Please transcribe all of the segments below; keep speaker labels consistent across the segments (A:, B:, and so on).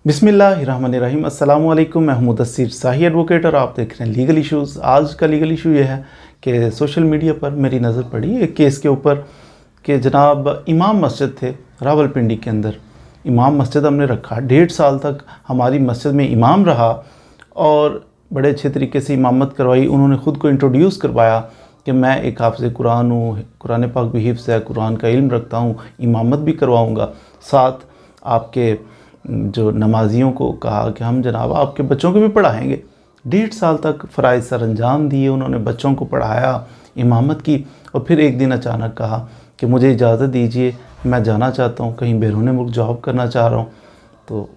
A: बिस्मिल्लाहिर्रहमानिर्रहीम। अस्सलाम वालेकुम। मैं मुदस्सिर शाही एडवोकेट और आप देख रहे हैं लीगल इश्यूज़। आज का लीगल इशू ये है कि सोशल मीडिया पर मेरी नज़र पड़ी एक केस के ऊपर कि जनाब इमाम मस्जिद थे रावलपिंडी के अंदर। इमाम मस्जिद हमने रखा 1.5 साल तक हमारी मस्जिद में इमाम रहा और बड़े अच्छे तरीके से इमामत करवाई। उन्होंने ख़ुद को इंट्रोड्यूस करवाया कि मैं एक हाफ़िज़ कुरान हूँ, कुरान पाक भी हिफ्ज़ है, कुरान का इल्म रखता हूँ, इमामत भी करवाऊँगा। साथ आपके जो नमाजियों को कहा कि हम जनाब आपके बच्चों को भी पढ़ाएंगे। 1.5 साल तक फ़राइज़ सर अंजाम दिए, उन्होंने बच्चों को पढ़ाया, इमामत की। और फिर एक दिन अचानक कहा कि मुझे इजाज़त दीजिए, मैं जाना चाहता हूँ, कहीं बैरून मुल्क जॉब करना चाह रहा हूँ। तो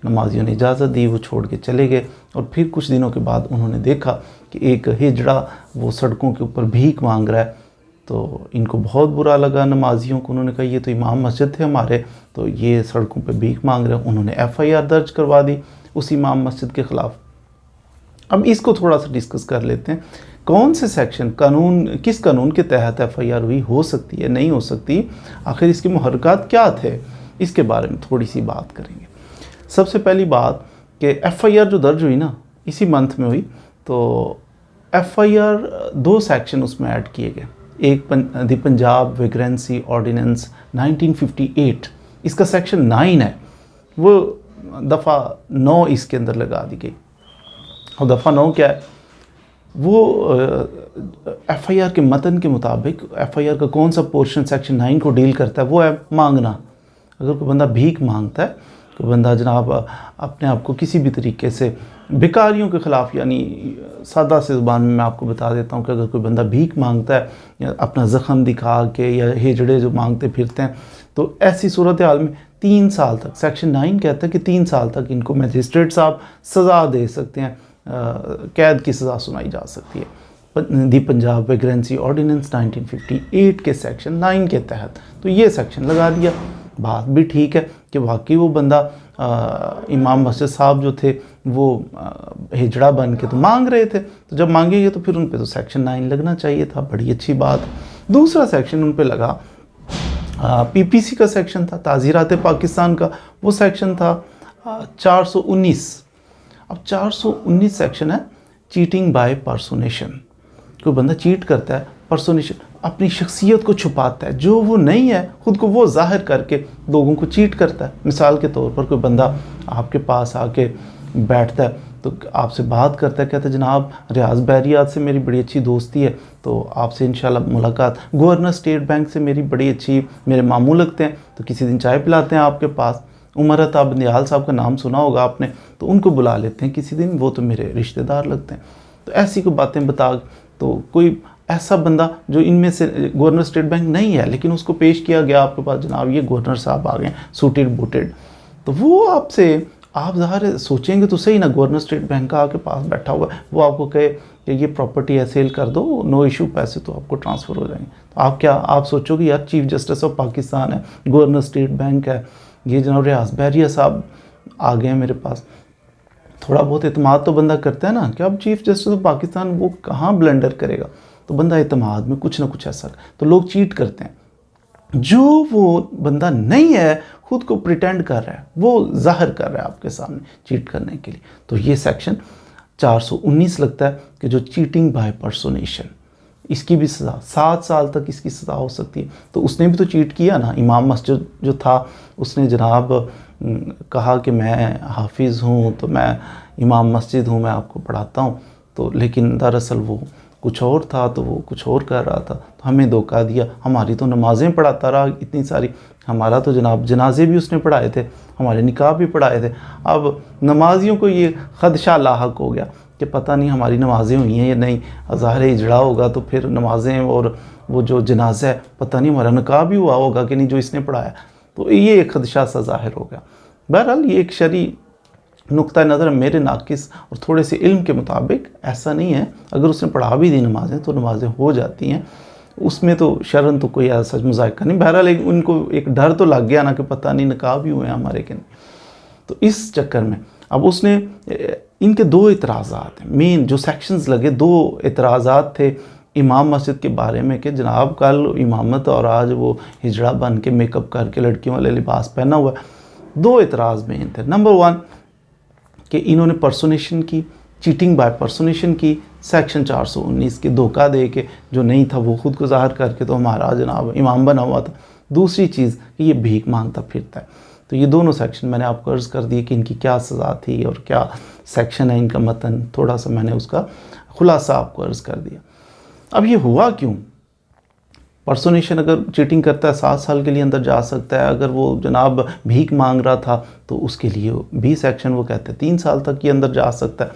A: नमाजियों ने इजाज़त दी, वो छोड़ के चले गए। और फिर कुछ दिनों के बाद उन्होंने देखा कि एक हिजड़ा वो सड़कों के ऊपर भीख मांग रहा है। तो इनको बहुत बुरा लगा नमाजियों को। उन्होंने कहा ये तो इमाम मस्जिद थे हमारे, तो ये सड़कों पे भीख मांग रहे हैं। उन्होंने FIR दर्ज करवा दी उस इमाम मस्जिद के ख़िलाफ़। अब इसको थोड़ा सा डिस्कस कर लेते हैं, कौन से सेक्शन कानून, किस कानून के तहत FIR हुई, हो सकती है, नहीं हो सकती, आखिर इसके मुहर्रिकात क्या थे, इसके बारे में थोड़ी सी बात करेंगे। सबसे पहली बात कि FIR जो दर्ज हुई ना इसी मंथ में हुई, तो FIR 2 सेक्शन उसमें ऐड किए गए। एक द पंजाब वेग्रेंसी ऑर्डिनेंस 1958, इसका सेक्शन 9 है, वो दफ़ा 9 इसके अंदर लगा दी गई। और दफ़ा 9 क्या है, वो FIR के मतन के मुताबिक FIR का कौन सा पोर्शन सेक्शन 9 को डील करता है, वो है मांगना। अगर कोई बंदा भीख मांगता है, कोई बंदा जनाब अपने आप को किसी भी तरीके से भिखारियों के ख़िलाफ़, यानी सादा से ज़ुबान में मैं आपको बता देता हूँ कि अगर कोई बंदा भीख मांगता है या अपना ज़ख़म दिखा के या हिजड़े जो मांगते फिरते हैं, तो ऐसी सूरत हाल में 3 साल तक, सेक्शन 9 कहता है कि 3 साल तक इनको मजिस्ट्रेट साहब सज़ा दे सकते हैं, कैद की सज़ा सुनाई जा सकती है दी पंजाब वेग्रेंसी ऑर्डिनेंस 1958 के सेक्शन 9 के तहत। तो ये सेक्शन लगा दिया। बात भी ठीक है कि वाकई वो बंदा इमाम मस्जिद साहब जो थे वो हिजड़ा बन के तो मांग रहे थे, तो जब मांगेंगे तो फिर उन पे तो सेक्शन 9 लगना चाहिए था। बड़ी अच्छी बात। दूसरा सेक्शन उन पे लगा PPC का सेक्शन था, ताज़ीरात पाकिस्तान का, वो सेक्शन था 419। अब 419 सेक्शन है चीटिंग बाय पर्सोनेशन। कोई बंदा चीट करता है, पर्सोनेशन, अपनी शख्सियत को छुपाता है, जो वो नहीं है ख़ुद को वो जाहिर करके लोगों को चीट करता है। मिसाल के तौर पर कोई बंदा आपके पास आके बैठता है, तो आपसे बात करता है, कहता है जनाब रियाज बहरियात से मेरी बड़ी अच्छी दोस्ती है, तो आपसे इंशाल्लाह मुलाकात, गवर्नर स्टेट बैंक से मेरी बड़ी अच्छी, मेरे मामू लगते हैं, तो किसी दिन चाय पिलाते हैं आपके पास। उमर अता बंदियाल साहब का नाम सुना होगा आपने, तो उनको बुला लेते हैं किसी दिन, वो तो मेरे रिश्तेदार लगते हैं। तो ऐसी कोई बातें बता, तो कोई ऐसा बंदा जो इनमें से गवर्नर स्टेट बैंक नहीं है, लेकिन उसको पेश किया गया आपके पास, जनाब ये गवर्नर साहब आ गए सूटेड बूटेड, तो वो आपसे, आप ज़ाहिर सोचेंगे तो सही ना, गवर्नर स्टेट बैंक का आपके पास बैठा हुआ है, वो आपको कहे कि ये प्रॉपर्टी है सेल कर दो, नो इशू, पैसे तो आपको ट्रांसफ़र हो जाएंगे। तो आप क्या, आप सोचोगे यार चीफ जस्टिस ऑफ पाकिस्तान है, गवर्नर स्टेट बैंक है, ये जनाब रियाज बहरिया साहब आ गए हैं मेरे पास, थोड़ा बहुत एतमाद तो बंदा करता है ना कि अब चीफ जस्टिस ऑफ पाकिस्तान, वो कहाँ ब्लंडर करेगा, तो बंदा एतमाद में कुछ ना कुछ ऐसा, तो लोग चीट करते हैं। जो वो बंदा नहीं है, खुद को प्रिटेंड कर रहा है, वो जाहिर कर रहा है आपके सामने चीट करने के लिए, तो ये सेक्शन 419 लगता है कि जो चीटिंग बाय पर्सोनेशन, इसकी भी सज़ा 7 साल तक इसकी सज़ा हो सकती है। तो उसने भी तो चीट किया ना, इमाम मस्जिद जो था उसने जनाब कहा कि मैं हाफिज़ हूँ, तो मैं इमाम मस्जिद हूँ, मैं आपको पढ़ाता हूँ, तो लेकिन दरअसल वो कुछ और था, तो वो कुछ और कर रहा था, तो हमें धोखा दिया। हमारी तो नमाज़ें पढ़ाता रहा इतनी सारी, हमारा तो जनाब जनाजे भी उसने पढ़ाए थे, हमारे निकाह भी पढ़ाए थे। अब नमाजियों को ये खदशा लाहक हो गया कि पता नहीं हमारी नमाज़ें हुई हैं या नहीं, ज़ाहिर इजड़ा होगा तो फिर नमाज़ें और वो जो जनाजा है, पता नहीं हमारा निकाह भी हुआ होगा कि नहीं जो इसने पढ़ाया, तो ये एक खदशा सा ज़ाहिर हो गया। बहरहाल ये एक शरी नुक्ता नज़र मेरे नाकिस और थोड़े से इल्म के मुताबिक ऐसा नहीं है। अगर उसने पढ़ा भी दी नमाज़ें तो नमाज़ें हो जाती हैं, उसमें तो शरन तो कोई ऐसा मुज़ाहिका नहीं। बहरहाल उनको एक डर तो लग गया ना कि पता नहीं निकाह भी हुए हैं हमारे के नहीं, तो इस चक्कर में अब उसने, इनके 2 एतराज़ात हैं मेन, जो सेक्शंस लगे 2 एतराज़ात थे इमाम मस्जिद के बारे में कि जनाब कल इमामत और आज वो हिजड़ा बन के मेकअप करके लड़कियों वाले लिबास पहना हुआ है। 2 एतराज़ में थे। नंबर 1 कि इन्होंने पर्सोनेशन की, चीटिंग बाय पर्सोनेशन की, सेक्शन 419 के धोखा दे के जो नहीं था वो खुद को ज़ाहिर करके तो हमारा जनाब इमाम बना हुआ था। दूसरी चीज़ कि ये भीख मांगता फिरता है। तो ये दोनों सेक्शन मैंने आपको अर्ज़ कर दिए कि इनकी क्या सज़ा थी और क्या सेक्शन है इनका, मतन थोड़ा सा मैंने उसका खुलासा आपको अर्ज़ कर दिया। अब ये हुआ क्यों? पर्सोनेशन अगर चीटिंग करता है 7 साल के लिए अंदर जा सकता है, अगर वो जनाब भीख मांग रहा था तो उसके लिए भी सेक्शन वो कहते हैं 3 साल तक के अंदर जा सकता है,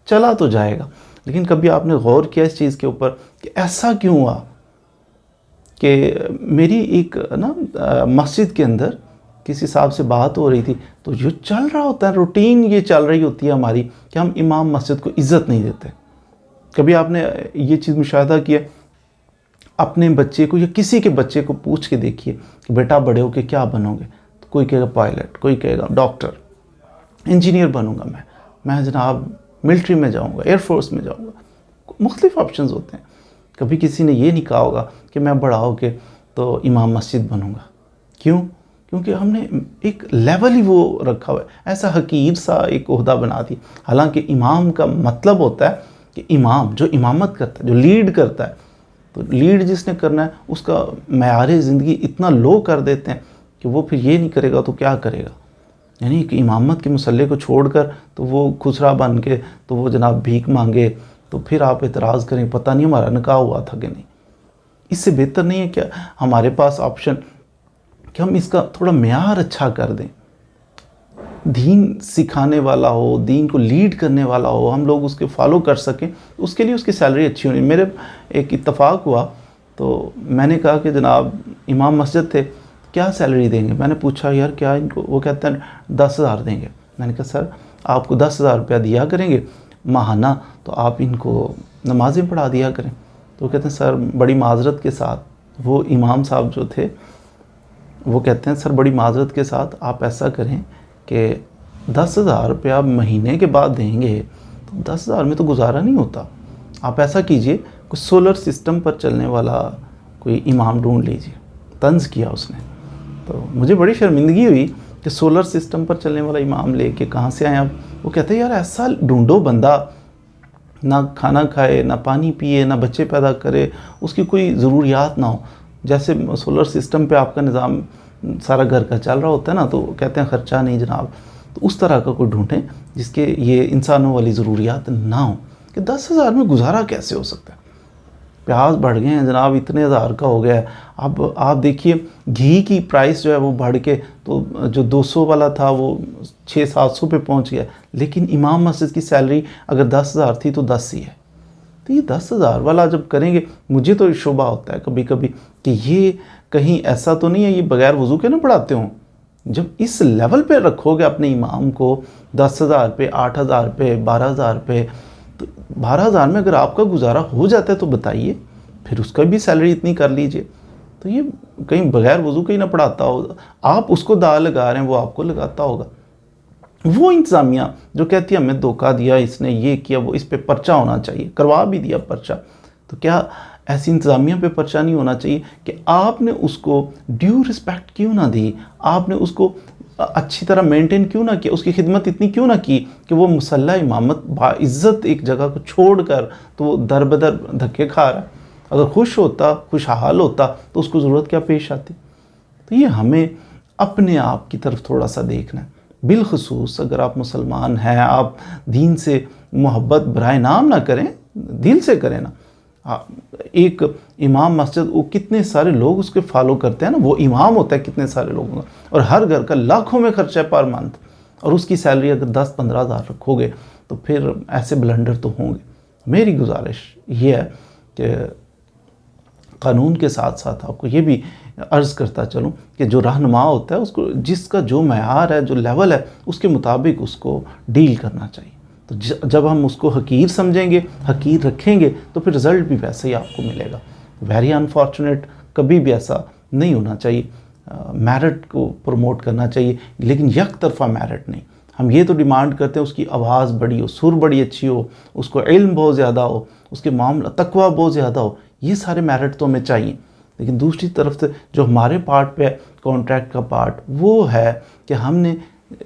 A: चला तो जाएगा। लेकिन कभी आपने गौर किया इस चीज़ के ऊपर कि ऐसा क्यों हुआ कि मेरी एक ना मस्जिद के अंदर किसी साहब से बात हो रही थी, तो जो चल रहा होता है रूटीन, ये चल रही होती है हमारी कि हम इमाम मस्जिद को इज़्ज़त नहीं देते। कभी आपने ये चीज़ मुशाहिदा किया, अपने बच्चे को या किसी के बच्चे को पूछ के देखिए कि बेटा बड़े होके क्या बनोगे, तो कोई कहेगा पायलट, कोई कहेगा डॉक्टर, इंजीनियर बनूंगा मैं जनाब मिलिट्री में जाऊंगा, एयरफोर्स में जाऊंगा। मुख्तलिफ ऑप्शंस होते हैं। कभी किसी ने ये नहीं कहा होगा कि मैं बड़ा होके तो इमाम मस्जिद बनूंगा। क्यों? क्योंकि हमने एक लेवल ही वो रखा हुआ है, ऐसा हकीर सा एक ओहदा बना दिया। हालांकि इमाम का मतलब होता है कि इमाम जो इमामत करता है, जो लीड करता है, तो लीड जिसने करना है उसका मयार ज़िंदगी इतना लो कर देते हैं कि वो फिर ये नहीं करेगा तो क्या करेगा। यानी कि इमामत के मुसल्ले को छोड़कर तो वो खुसरा बन के तो वो जनाब भीख मांगे, तो फिर आप एतराज़ करें पता नहीं हमारा निकाह हुआ था कि नहीं। इससे बेहतर नहीं है क्या हमारे पास ऑप्शन कि हम इसका थोड़ा मयार अच्छा कर दें, दीन सिखाने वाला हो, दीन को लीड करने वाला हो, हम लोग उसके फॉलो कर सकें, उसके लिए उसकी सैलरी अच्छी होनी। मेरे एक इत्तफाक हुआ तो मैंने कहा कि जनाब इमाम मस्जिद थे, क्या सैलरी देंगे? मैंने पूछा यार क्या इनको, वो कहते हैं 10,000 देंगे। मैंने कहा सर आपको 10,000 रुपया दिया करेंगे माहाना, तो आप इनको नमाज़ें पढ़ा दिया करें। तो वो कहते हैं सर बड़ी माजरत के साथ, वो इमाम साहब जो थे वो कहते हैं सर बड़ी माजरत के साथ आप ऐसा करें कि 10,000 रुपया महीने के बाद देंगे, तो 10,000 में तो गुजारा नहीं होता। आप ऐसा कीजिए कोई सोलर सिस्टम पर चलने वाला कोई इमाम ढूंढ लीजिए। तंज़ किया उसने। तो मुझे बड़ी शर्मिंदगी हुई कि सोलर सिस्टम पर चलने वाला इमाम लेके कहाँ से आए आप। वो कहते हैं यार ऐसा ढूंढो बंदा ना खाना खाए, ना पानी पिए, ना बच्चे पैदा करे, उसकी कोई ज़रूरियात ना हो। जैसे सोलर सिस्टम पे आपका निज़ाम सारा घर का चल रहा होता है ना, तो कहते हैं ख़र्चा नहीं जनाब, तो उस तरह का कोई ढूंढें जिसके ये इंसानों वाली ज़रूरियात ना हो। कि 10,000 में गुजारा कैसे हो सकता है? प्याज बढ़ गए हैं जनाब, इतने हज़ार का हो गया है। अब आप देखिए घी की प्राइस जो है वो बढ़ के तो जो 200 वाला था वो 600-700 पे पहुंच गया। लेकिन इमाम मस्जिद की सैलरी अगर 10,000 थी तो 10 ही है। तो ये 10,000 वाला जब करेंगे, मुझे तो शोभा होता है कभी कभी कि ये कहीं ऐसा तो नहीं है ये बगैर वज़ू के ना पढ़ाते हों। जब इस लेवल पे रखोगे अपने इमाम को 10,000 पे, 8,000 पे, 12,000 पे, तो 12,000 में अगर आपका गुजारा हो जाता है तो बताइए, फिर उसका भी सैलरी इतनी कर लीजिए। तो ये कहीं बगैर वज़ू के ही ना पढ़ाता हो, आप उसको दाल लगा रहे हैं वो आपको लगाता होगा। वो इंतज़ामिया जो कहती है हमें धोखा दिया, इसने ये किया, वो इस पे पर्चा होना चाहिए, करवा भी दिया पर्चा, तो क्या ऐसी इंतज़ामिया पे पर्चा नहीं होना चाहिए कि आपने उसको ड्यू रिस्पेक्ट क्यों ना दी, आपने उसको अच्छी तरह मेंटेन क्यों ना किया, उसकी खिदमत इतनी क्यों ना की कि वो मुसल्ला इमामत बाइज़्ज़त एक जगह को छोड़कर तो वो दर बदर धक्के खा रहा है। अगर खुश होता, खुशहाल होता तो उसको ज़रूरत क्या पेश आती। तो ये हमें अपने आप की तरफ थोड़ा सा देखना है। बिलखसूस अगर आप मुसलमान हैं, आप दीन से मोहब्बत बराए नाम ना करें, दिल से करें ना। एक इमाम मस्जिद, वो कितने सारे लोग उसके फॉलो करते हैं ना, वो इमाम होता है कितने सारे लोगों का, और हर घर का लाखों में खर्चा है पर मंथ, और उसकी सैलरी अगर 10-15 हज़ार रखोगे तो फिर ऐसे ब्लंडर तो होंगे। मेरी गुजारिश ये है कि कानून के साथ साथ आपको ये भी अर्ज़ करता चलूँ कि जो रहनुमा होता है उसको जिसका जो मयार है, जो लेवल है, उसके मुताबिक उसको डील करना चाहिए। तो जब हम उसको हकीर समझेंगे, हकीर रखेंगे, तो फिर रिज़ल्ट भी वैसे ही आपको मिलेगा। वेरी अनफॉर्चुनेट, कभी भी ऐसा नहीं होना चाहिए। मेरिट को प्रमोट करना चाहिए, लेकिन यक तरफ़ा मेरिट नहीं। हम ये तो डिमांड करते हैं उसकी आवाज़ बड़ी हो, सुर बड़ी अच्छी हो, उसको इल्म बहुत ज़्यादा हो, उसके मामला तकवा बहुत ज़्यादा हो, ये सारे मेरिट तो हमें चाहिए। लेकिन दूसरी तरफ से जो हमारे पार्ट पे कॉन्ट्रैक्ट का पार्ट वो है कि हमने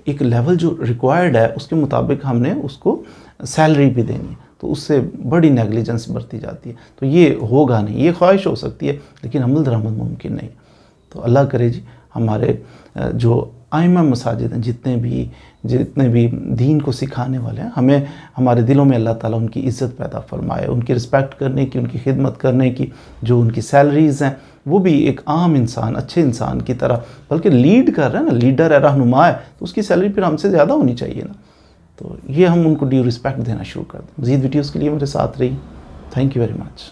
A: एक लेवल जो रिक्वायर्ड है उसके मुताबिक हमने उसको सैलरी भी देनी है, तो उससे बड़ी नेग्लिजेंस बरती जाती है। तो ये होगा नहीं, ये ख्वाहिश हो सकती है लेकिन अमल दरामद मुमकिन नहीं। तो अल्लाह करे जी हमारे जो आइमा मसाजिद हैं, जितने भी दीन को सिखाने वाले हैं, हमें हमारे दिलों में अल्लाह ताला उनकी इज़्ज़त पैदा फरमाए, उनकी रिस्पेक्ट करने की, उनकी खिदमत करने की। जो उनकी सैलरीज़ हैं वो भी एक आम इंसान, अच्छे इंसान की तरह, बल्कि लीड कर रहे हैं ना, लीडर है, रहनुमा है, तो उसकी सैलरी फिर हमसे ज़्यादा होनी चाहिए ना। तो ये हम उनको ड्यू रिस्पेक्ट देना शुरू कर दें। मज़ीद वीडियोज़ के लिए मेरे साथ रहिए। Thank you very much.